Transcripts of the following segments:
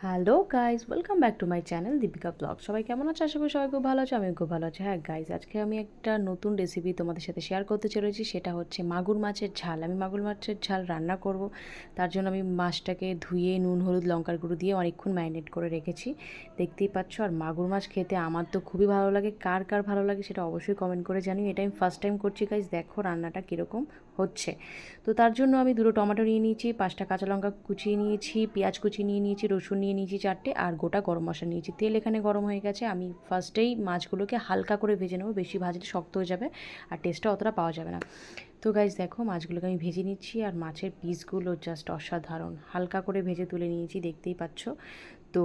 Hello guys, welcome back to my channel Deepika blog. সবাই কেমন আছে? আশা করি সবাই খুব ভালো আছে, আমি খুব ভালো আছি। হ্যাঁ গাইজ, আজকে আমি একটা নতুন রেসিপি তোমাদের সাথে শেয়ার করতে চলেছি। সেটা হচ্ছে মাগুর মাছের ঝাল। আমি মাগুর মাছের ঝাল রান্না করব। তার জন্য আমি মাছটাকে ধুয়ে নুন হলুদ লঙ্কার গুঁড়ো দিয়ে অনেকক্ষণ ম্যারিনেট করে রেখেছি, দেখতেই পাচ্ছ। আর মাগুর মাছ খেতে আমার তো খুবই ভালো লাগে। কার কার ভালো লাগে সেটা অবশ্যই কমেন্ট করে জানিও। এটা আমি ফার্স্ট টাইম করছি গাইজ, দেখো রান্নাটা কীরকম হচ্ছে। তো তার জন্য আমি দুটো টমেটো নিয়ে নিয়েছি, 5টা কাঁচা লঙ্কা কুচিয়ে নিয়েছি, পেঁয়াজ কুচিয়ে নিয়ে নিয়েছি, রসুন নিয়ে নিয়েছি 4টে, আর গোটা গরম মশলা নিয়েছি। তেল এখানে গরম হয়ে গেছে। আমি ফার্স্টেই মাছগুলোকে হালকা করে ভেজে নেবো, বেশি ভাজলে শক্ত হয়ে যাবে আর টেস্টটা অতটা পাওয়া যাবে না। তো গাইজ দেখো, মাছগুলোকে আমি ভেজে নিচ্ছি। আর মাছের পিসগুলো জাস্ট অসাধারণ, হালকা করে ভেজে তুলে নিয়েছি, দেখতেই পাচ্ছ। তো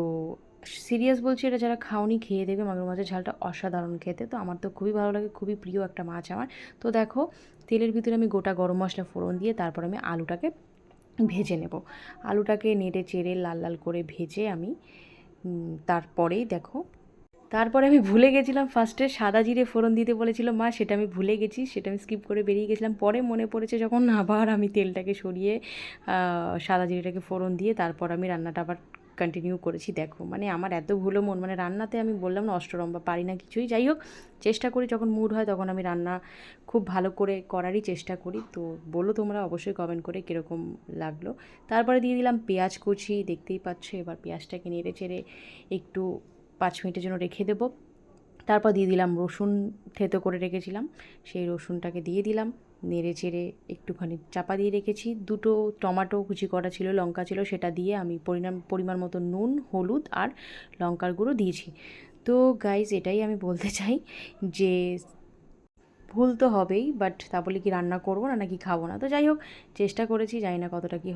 সিরিয়াস বলছি, এটা যারা খাওনি খেয়ে দেবে। মাগুর মাছের ঝালটা অসাধারণ খেতে, তো আমার তো খুবই ভালো লাগে, খুবই প্রিয় একটা মাছ আমার। তো দেখো, তেলের ভিতরে আমি গোটা গরম মশলা ফোড়ন দিয়ে তারপর আমি আলুটাকে ভেজে নেব। আলুটাকে নেড়ে চেড়ে লাল লাল করে ভেজে আমি তারপরেই দেখো, তারপরে আমি ভুলে গেছিলাম ফার্স্টে সাদা জিরে ফোড়ন দিতে বলেছিল মা, সেটা আমি ভুলে গেছি, সেটা আমি স্কিপ করে বেরিয়ে গেছিলাম। পরে মনে পড়েছে যখন আবার আমি তেলটাকে সরিয়ে সাদা জিরেটাকে ফোড়ন দিয়ে তারপর আমি রান্নাটা আবার কন্টিনিউ করেছি। দেখো মানে আমার এত ভুলো মন, মানে রান্নাতে আমি বললাম না অষ্টরম্ভা, পারি না কিছুই। যাই হোক, চেষ্টা করি যখন মুড হয় তখন আমি রান্না খুব ভালো করে করারই চেষ্টা করি। তো বলো তোমরা অবশ্যই কমেন্ট করে কীরকম লাগলো। তারপরে দিয়ে দিলাম পেঁয়াজ কুচি, দেখতেই পাচ্ছ। এবার পেঁয়াজটাকে নেড়ে চেড়ে একটু 5 মিনিটের জন্য রেখে দেবো। তারপর দিয়ে দিলাম রসুন, থেতো করে রেখেছিলাম, সেই রসুনটাকে দিয়ে দিলাম। নেড়ে চেড়ে একটুখানি চাপা দিয়ে রেখেছি। দুটো টমেটো কুচি করা ছিল, লঙ্কা ছিল, সেটা দিয়ে আমি পরিমাণ মতো নুন হলুদ আর লঙ্কার গুঁড়ো দিয়েছি। তো গাইজ, এটাই আমি বলতে চাই যে ভুল তো হবেই, বাট তা বলে কি রান্না করবো না নাকি খাবো না? তো যাই হোক, চেষ্টা করেছি, জানি না কতটা কি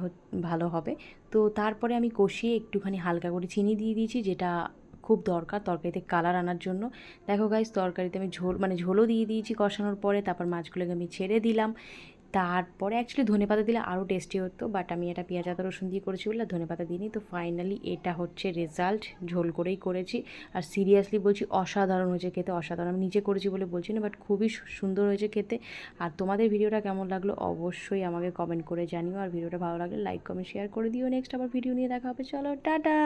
ভালো হবে। তো তারপরে আমি কষিয়ে একটুখানি হালকা করে চিনি দিয়ে দিয়েছি, যেটা খুব দরকার তরকারিতে কালার আনার জন্য। দেখো গাইস, তরকারিতে আমি ঝোলও দিয়ে দিয়েছি কষানোর পরে। তারপর মাছগুলোকে আমি ছেড়ে দিলাম। তারপরে অ্যাকচুয়ালি ধনেপাতা দিলে আরও টেস্টি হতো, বাট আমি এটা পেঁয়াজ আদা রসুন দিয়ে করেছি বলে ধনেপাতা দিইনি। তো ফাইনালি এটা হচ্ছে রেজাল্ট, ঝোল করেই করেছি। আর সিরিয়াসলি বলছি, অসাধারণ হয়েছে খেতে, অসাধারণ। আমি নিজে করেছি বলে বলছি না, বাট খুবই সুন্দর হয়েছে খেতে। আর তোমাদের ভিডিওটা কেমন লাগলো অবশ্যই আমাকে কমেন্ট করে জানিও। আর ভিডিওটা ভালো লাগলে লাইক কমেন্ট শেয়ার করে দিও। নেক্সট আবার ভিডিও নিয়ে দেখা হবে। চলো টাটা।